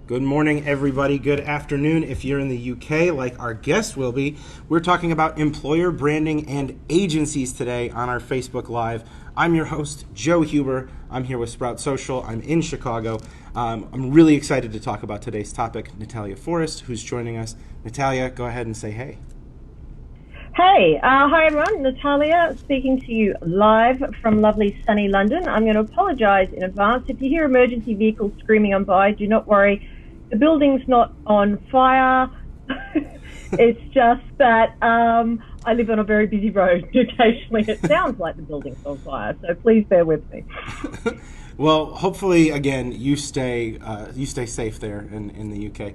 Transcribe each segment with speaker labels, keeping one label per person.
Speaker 1: Good morning, everybody. Good afternoon if you're in the UK, like our guest will be. We're talking about employer branding and agencies today on our Facebook Live. I'm your host, Joe Huber. I'm here with Sprout Social. I'm in Chicago. I'm really excited to talk about today's topic. Natalia Forrest, who's joining us. Natalia, go ahead and say hey.
Speaker 2: Hey, hi everyone, Natalia speaking to you live from lovely sunny London. I'm going to apologise in advance. If you hear emergency vehicles screaming on by, do not worry. The building's not on fire. It's just that I live on a very busy road. Occasionally it sounds like the building's on fire, so please bear with me.
Speaker 1: Well, hopefully, again, you stay safe there in the UK.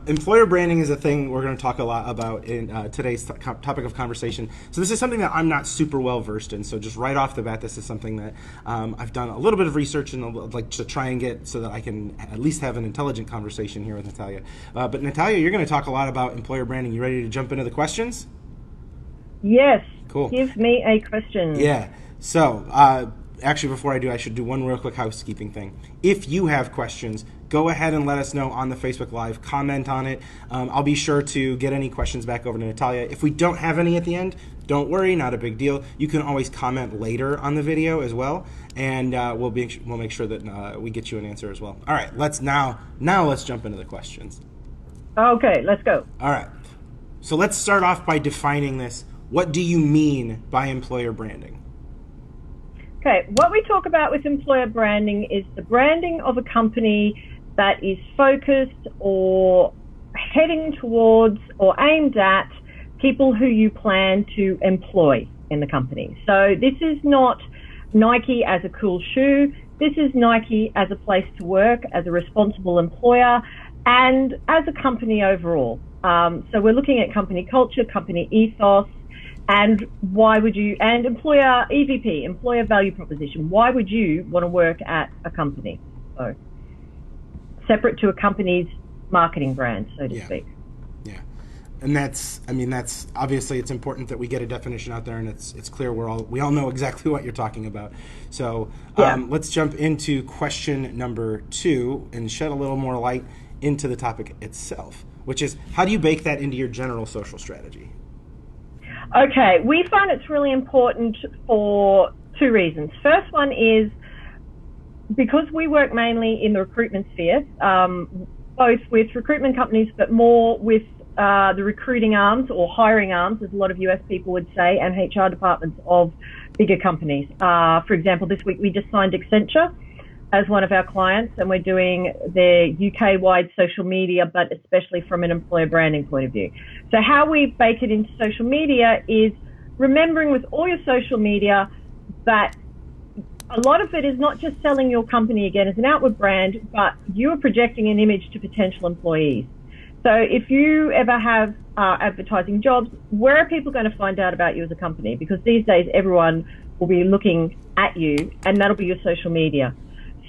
Speaker 1: Employer branding is a thing we're going to talk a lot about in today's topic of conversation. So this is something that I'm not super well versed in. So just right off the bat, this is something that I've done a little bit of research and like to try and get so that I can at least have an intelligent conversation here with Natalia. But Natalia, you're going to talk a lot about employer branding. You ready to jump into the questions?
Speaker 2: Yes.
Speaker 1: Cool.
Speaker 2: Give me a question.
Speaker 1: Yeah. So, actually, before I do, I should do one real quick housekeeping thing. If you have questions, go ahead and let us know on the Facebook Live. Comment on it. I'll be sure to get any questions back over to Natalia. If we don't have any at the end, don't worry, not a big deal. You can always comment later on the video as well, and we'll make sure that we get you an answer as well. All right, let's jump into the questions.
Speaker 2: Okay, let's go.
Speaker 1: All right. So let's start off by defining this. What do you mean by employer branding?
Speaker 2: Okay, what we talk about with employer branding is the branding of a company that is focused or heading towards or aimed at people who you plan to employ in the company. So this is not Nike as a cool shoe. This is Nike as a place to work, as a responsible employer, and as a company overall. So we're looking at company culture, company ethos, and employer EVP, employer value proposition. Why would you want to work at a company? So separate to a company's marketing brand, so to speak.
Speaker 1: Yeah. And that's obviously it's important that we get a definition out there and it's clear we all know exactly what you're talking about. So let's jump into question number 2 and shed a little more light into the topic itself, which is how do you bake that into your general social strategy?
Speaker 2: Okay, we find it's really important for 2 reasons. First one is because we work mainly in the recruitment sphere, both with recruitment companies, but more with the recruiting arms or hiring arms, as a lot of US people would say, and HR departments of bigger companies. For example, this week we just signed Accenture as one of our clients, and we're doing their UK-wide social media, but especially from an employer branding point of view. So how we bake it into social media is remembering with all your social media that a lot of it is not just selling your company again as an outward brand, but you are projecting an image to potential employees. So if you ever have advertising jobs, where are people going to find out about you as a company? Because these days everyone will be looking at you, and that'll be your social media.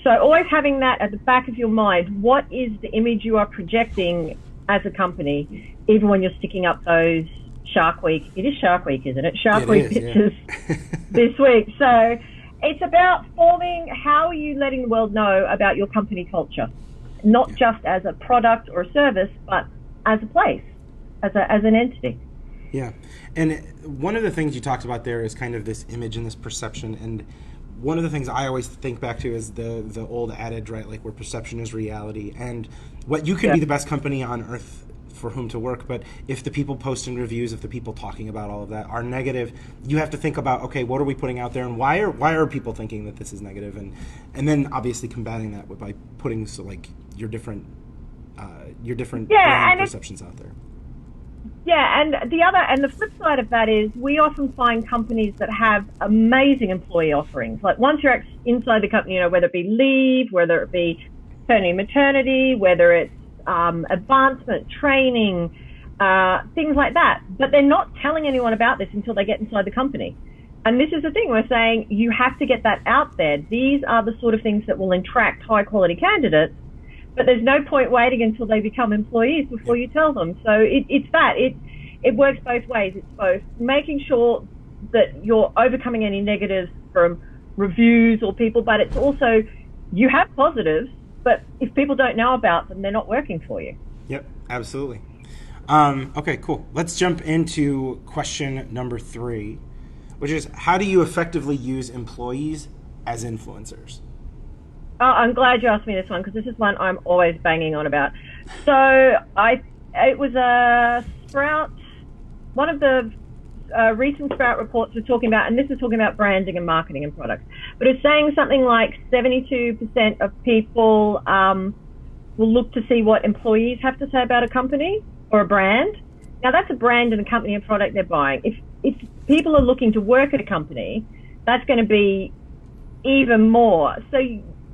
Speaker 2: So always having that at the back of your mind, what is the image you are projecting as a company, even when you're sticking up those Shark Week, it is Shark Week, isn't it? Shark Week pictures this week. So it's about forming how are you letting the world know about your company culture, not just as a product or a service, but as a place, as an entity.
Speaker 1: Yeah. And one of the things you talked about there is kind of this image and this perception. And one of the things I always think back to is the old adage, right? Like where perception is reality. And what you can be the best company on earth for whom to work, but if the people posting reviews, if the people talking about all of that are negative, you have to think about, okay, what are we putting out there, and why are people thinking that this is negative, and then obviously combating that by putting your different brand perceptions out there.
Speaker 2: Yeah, and the flip side of that is we often find companies that have amazing employee offerings. Like once you're inside the company, whether it be leave, whether it be paternity, maternity, whether it's advancement, training, things like that. But they're not telling anyone about this until they get inside the company. And this is the thing, we're saying you have to get that out there. These are the sort of things that will attract high quality candidates, but there's no point waiting until they become employees before you tell them. So it works both ways. It's both making sure that you're overcoming any negatives from reviews or people, but it's also you have positives, but if people don't know about them, they're not working for you.
Speaker 1: Yep, absolutely. Okay, cool. Let's jump into question number 3, which is, how do you effectively use employees as influencers?
Speaker 2: Oh, I'm glad you asked me this one, because this is one I'm always banging on about. So it was a Sprout, one of the recent Sprout reports was talking about, and this is talking about branding and marketing and products, but it's saying something like 72% of people will look to see what employees have to say about a company or a brand. Now, that's a brand and a company and product they're buying. If people are looking to work at a company, that's going to be even more. So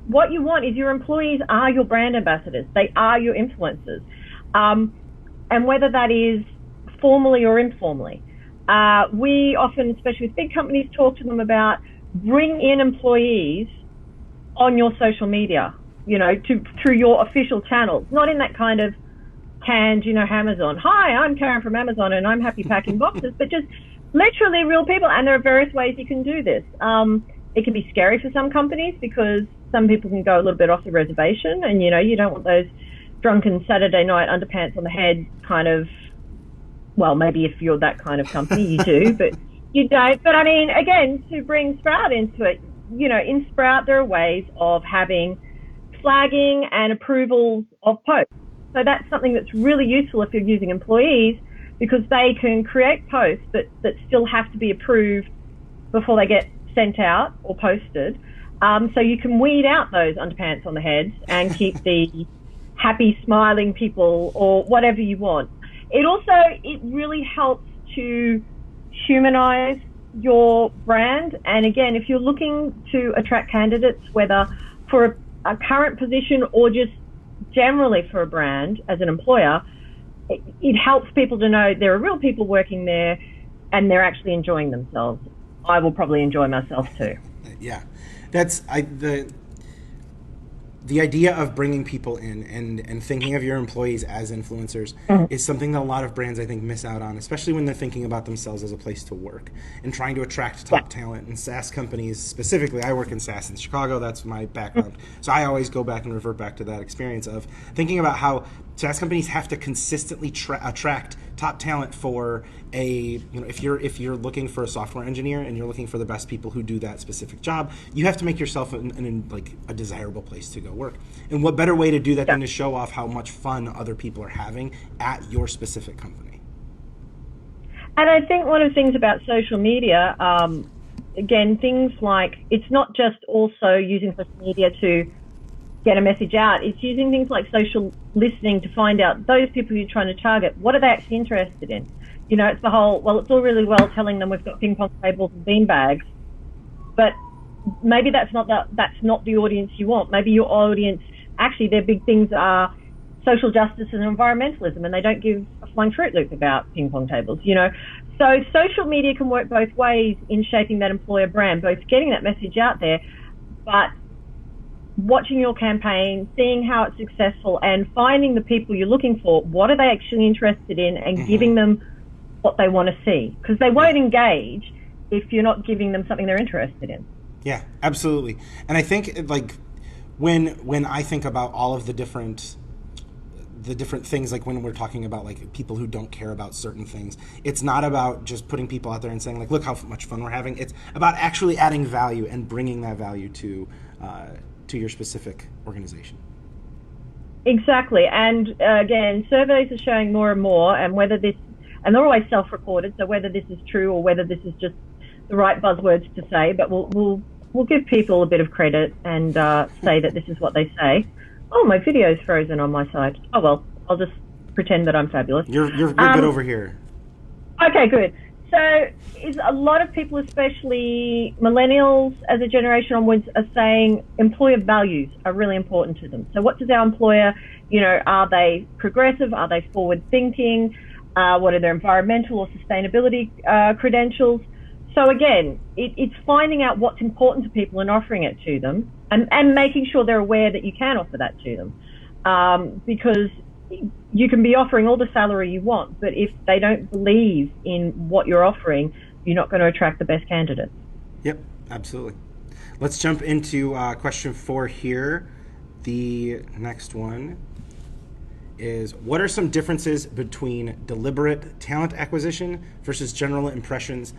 Speaker 2: what you want is your employees are your brand ambassadors. They are your influencers. And whether that is formally or informally. We often, especially with big companies, talk to them about bring in employees on your social media, through your official channels, not in that kind of canned, Amazon. Hi, I'm Karen from Amazon and I'm happy packing boxes, but just literally real people. And there are various ways you can do this. It can be scary for some companies because some people can go a little bit off the reservation, and you don't want those drunken Saturday night underpants on the head kind of, well, maybe if you're that kind of company you do, but you don't. But I mean, again, to bring Sprout into it, in Sprout there are ways of having flagging and approvals of posts. So that's something that's really useful if you're using employees, because they can create posts that still have to be approved before they get sent out or posted. So you can weed out those underpants on the heads and keep the happy, smiling people or whatever you want. It really helps to humanize your brand. And again, if you're looking to attract candidates, whether for a current position or just generally for a brand as an employer, it helps people to know there are real people working there and they're actually enjoying themselves. I will probably enjoy myself too.
Speaker 1: Yeah, that's the idea of bringing people in and thinking of your employees as influencers is something that a lot of brands, I think, miss out on, especially when they're thinking about themselves as a place to work and trying to attract top talent. And SaaS companies specifically, I work in SaaS in Chicago, that's my background. So I always go back and revert back to that experience of thinking about how SaaS companies have to consistently attract top talent for if you're looking for a software engineer and you're looking for the best people who do that specific job, you have to make yourself a desirable place to go work. And what better way to do that than to show off how much fun other people are having at your specific company?
Speaker 2: And I think one of the things about social media, again, things like, it's not just also using social media to get a message out. It's using things like social listening to find out those people you're trying to target, what are they actually interested in? It's the whole, well, it's all really well telling them we've got ping pong tables and bean bags, but maybe that's not the audience you want. Maybe your audience, actually their big things are social justice and environmentalism, and they don't give a flying Fruit Loop about ping pong tables, So social media can work both ways in shaping that employer brand, both getting that message out there, but watching your campaign, seeing how it's successful, and finding the people you're looking for, what are they actually interested in, and giving them what they want to see. Because they won't engage if you're not giving them something they're interested in.
Speaker 1: Yeah, absolutely. And I think when I think about all of the different things, like when we're talking about like people who don't care about certain things, it's not about just putting people out there and saying like, look how much fun we're having. It's about actually adding value and bringing that value to your specific organization.
Speaker 2: Exactly. And again, surveys are showing more and more, and and they're always self-recorded, so whether this is true or whether this is just the right buzzwords to say, but we'll give people a bit of credit and say that this is what they say. Oh, my video's frozen on my side. Oh well, I'll just pretend that I'm fabulous.
Speaker 1: You're good over here.
Speaker 2: Okay, good. So is a lot of people, especially millennials as a generation onwards, are saying employer values are really important to them. So what does our employer, are they progressive? Are they forward thinking? What are their environmental or sustainability credentials? So again, it's finding out what's important to people and offering it to them, and making sure they're aware that you can offer that to them. Because you can be offering all the salary you want, but if they don't believe in what you're offering, you're not going to attract the best candidates.
Speaker 1: Yep, absolutely. Let's jump into question 4 here. The next one is, what are some differences between deliberate talent acquisition versus general impressions?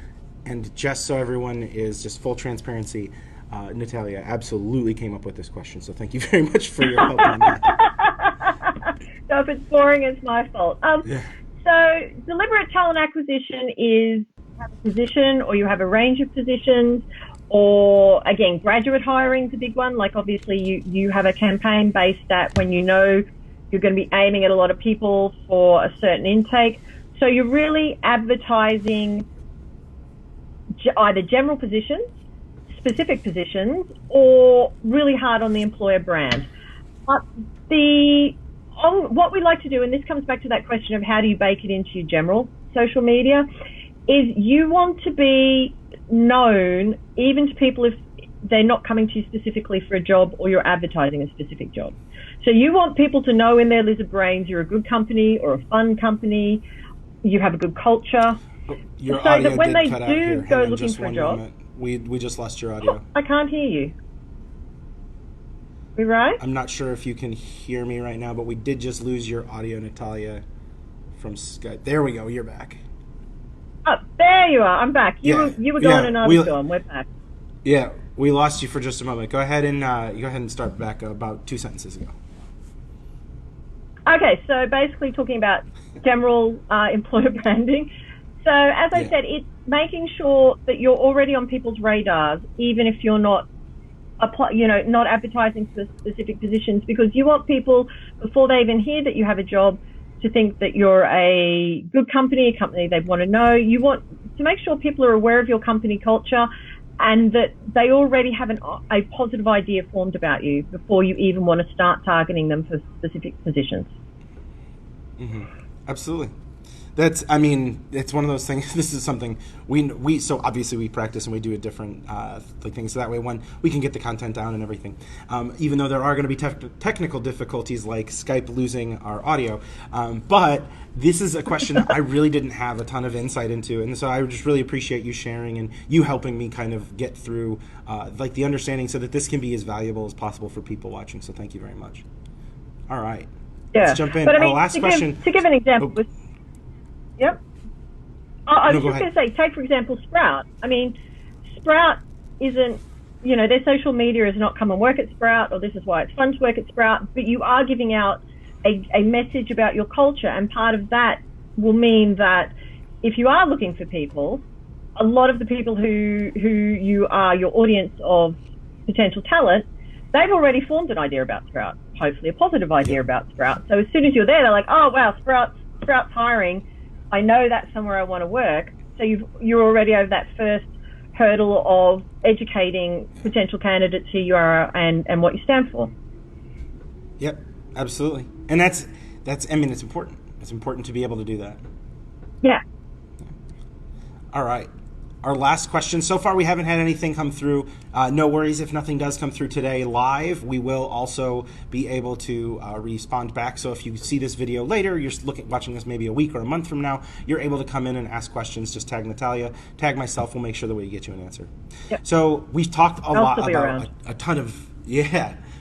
Speaker 1: And just so everyone is just full transparency, Natalia absolutely came up with this question, so thank you very much for your help on that.
Speaker 2: So if it's boring, it's my fault.
Speaker 1: Yeah.
Speaker 2: So deliberate talent acquisition is you have a position or you have a range of positions, or again, graduate hiring is a big one. Like obviously you have a campaign based at when you know you're going to be aiming at a lot of people for a certain intake. So you're really advertising either general positions, specific positions, or really hard on the employer brand. But what we like to do, and this comes back to that question of how do you bake it into your general social media, is you want to be known even to people if they're not coming to you specifically for a job or you're advertising a specific job. So you want people to know in their lizard brains you're a good company or a fun company, you have a good culture.
Speaker 1: Your
Speaker 2: so
Speaker 1: audio
Speaker 2: that when
Speaker 1: did
Speaker 2: they
Speaker 1: cut out
Speaker 2: do
Speaker 1: here.
Speaker 2: go
Speaker 1: Hang on
Speaker 2: looking
Speaker 1: just
Speaker 2: for a
Speaker 1: one
Speaker 2: job,
Speaker 1: moment. We just lost your audio.
Speaker 2: I can't hear you. We right?
Speaker 1: I'm not sure if you can hear me right now, but we did just lose your audio, Natalia, from Skype. There we go. You're back.
Speaker 2: Oh, there you are. I'm back. You were going and I was gone. We're back.
Speaker 1: Yeah, we lost you for just a moment. Go ahead and start back about 2 sentences ago.
Speaker 2: Okay, so basically talking about general employer branding. So as I said, it's making sure that you're already on people's radars, even if you're not not advertising for specific positions, because you want people, before they even hear that you have a job, to think that you're a good company, a company they want to know. You want to make sure people are aware of your company culture and that they already have a positive idea formed about you before you even want to start targeting them for specific positions.
Speaker 1: Mm-hmm. Absolutely. It's one of those things. This is something we so obviously we practice and we do a different things. So that way, one, we can get the content down and everything. Even though there are going to be technical difficulties like Skype losing our audio, but this is a question that I really didn't have a ton of insight into, and so I just really appreciate you sharing and you helping me kind of get through the understanding so that this can be as valuable as possible for people watching. So thank you very much. All right, let's jump in.
Speaker 2: But
Speaker 1: Our last question.
Speaker 2: To give an example. Yep. I was
Speaker 1: go
Speaker 2: just going to say, take, for example, Sprout. I mean, Sprout isn't, their social media is not come and work at Sprout, or this is why it's fun to work at Sprout, but you are giving out a message about your culture, and part of that will mean that if you are looking for people, a lot of the people who you are your audience of potential talent, they've already formed an idea about Sprout, hopefully a positive idea about Sprout. So as soon as you're there, they're like, oh, wow, Sprout's hiring. I know that's somewhere I want to work. So you're already over that first hurdle of educating potential candidates who you are and what you stand for.
Speaker 1: Yep, absolutely. And that's it's important. It's important to be able to do that.
Speaker 2: Yeah.
Speaker 1: All right. Our last question. So far, we haven't had anything come through. No worries if nothing does come through today live. We will also be able to respond back. So if you see this video later, you're watching this maybe a week or a month from now, you're able to come in and ask questions. Just tag Natalia, tag myself. We'll make sure that we get you an answer.
Speaker 2: Yep.
Speaker 1: So we've talked a lot about a ton of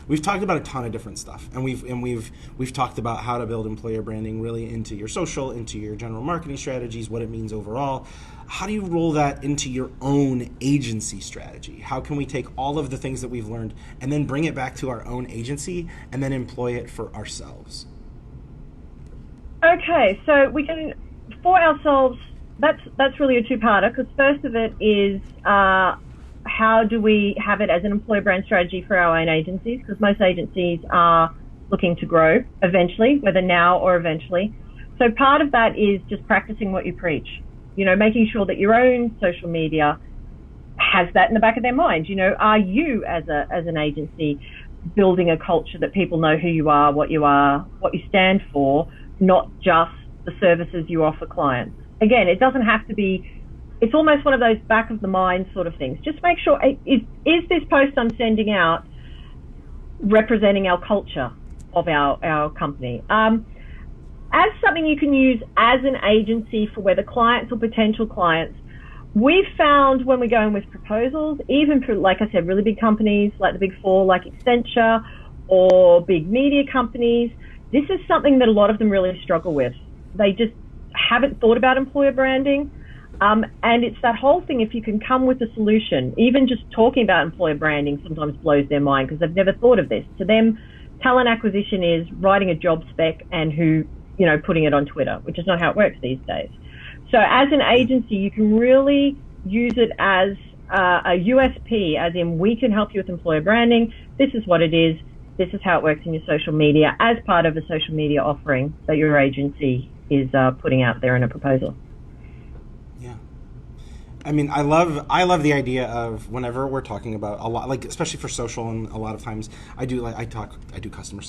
Speaker 1: We've talked about a ton of different stuff, and we've talked about how to build employer branding really into your social, into your general marketing strategies, what it means overall. How do you roll that into your own agency strategy? How can we take all of the things that we've learned and then bring it back to our own agency and then employ it for ourselves?
Speaker 2: Okay, so we can, for ourselves, that's really a two-parter, because first of it is how do we have it as an employer brand strategy for our own agencies? Because most agencies are looking to grow eventually, whether now or eventually. So part of that is just practicing what you preach. Making sure that your own social media has that in the back of their mind. Are you as an agency building a culture that people know who you are, what you stand for, not just the services you offer clients? Again, it doesn't have to be. It's almost one of those back of the mind sort of things. Just make sure, is this post I'm sending out representing our culture of our company? As something you can use as an agency for whether clients or potential clients, we've found when we're going with proposals, even for, like I said, really big companies like the Big Four, like Accenture, or big media companies, this is something that a lot of them really struggle with. They just haven't thought about employer branding. And it's that whole thing, if you can come with a solution, even just talking about employer branding sometimes blows their mind because they've never thought of this. To them, talent acquisition is writing a job spec and putting it on Twitter, which is not how it works these days. So as an agency, you can really use it as a USP, as in we can help you with employer branding. This is what it is. This is how it works in your social media as part of a social media offering that your agency is putting out there in a proposal.
Speaker 1: Yeah. I mean, I love the idea of whenever we're talking about a lot, like especially for social, and a lot of times I do customer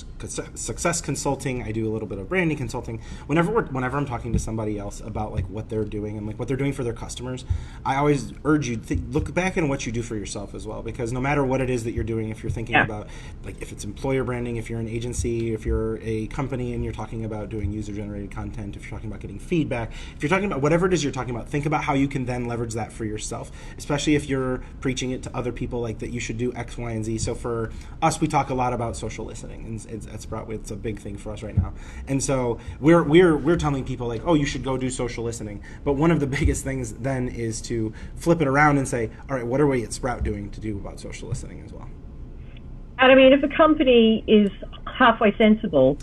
Speaker 1: success consulting. I do a little bit of branding consulting. Whenever I'm talking to somebody else about like what they're doing and like what they're doing for their customers, I always urge you to look back in what you do for yourself as well, because no matter what it is that you're doing, if you're thinking about like if it's employer branding, if you're an agency, if you're a company and you're talking about doing user generated content, if you're talking about getting feedback, if you're talking about whatever it is you're talking about, think about how you can then leverage that for yourself, especially if you're preaching it to other people, like that you should do X, Y, and Z. So for us, we talk a lot about social listening, and it's a big thing for us right now. And so we're telling people like, oh, you should go do social listening. But one of the biggest things then is to flip it around and say, all right, what are we at Sprout doing to do about social listening as well?
Speaker 2: And I mean, if a company is halfway sensible,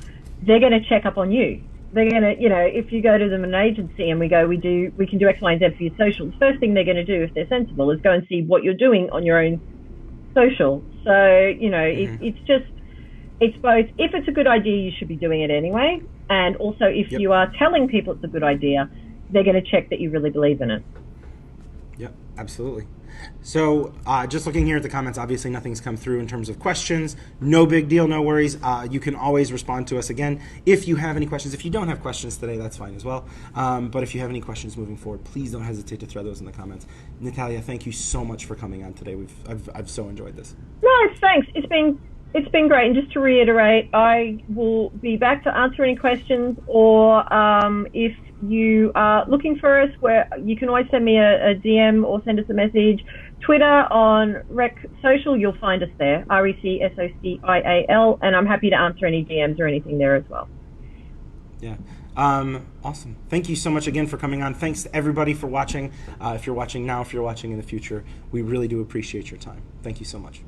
Speaker 2: they're going to check up on you. They're going to, if you go to them in an agency and we can do X, Y, and Z for your social, the first thing they're going to do if they're sensible is go and see what you're doing on your own social. So, it's both, if it's a good idea, you should be doing it anyway. And also if you are telling people it's a good idea, they're going to check that you really believe in it.
Speaker 1: Yep, absolutely. So just looking here at the comments, obviously nothing's come through in terms of questions. No big deal, no worries. You can always respond to us again if you have any questions. If you don't have questions today, that's fine as well. But if you have any questions moving forward, please don't hesitate to throw those in the comments. Natalia, thank you so much for coming on today. I've so enjoyed this.
Speaker 2: No, thanks. It's been great. And just to reiterate, I will be back to answer any questions, or if you are looking for us, where you can always send me a DM or send us a message. Twitter on Rec Social, you'll find us there, RECSOCIAL, and I'm happy to answer any DMs or anything there as well.
Speaker 1: Yeah. Awesome. Thank you so much again for coming on. Thanks to everybody for watching. If you're watching now, if you're watching in the future, we really do appreciate your time. Thank you so much.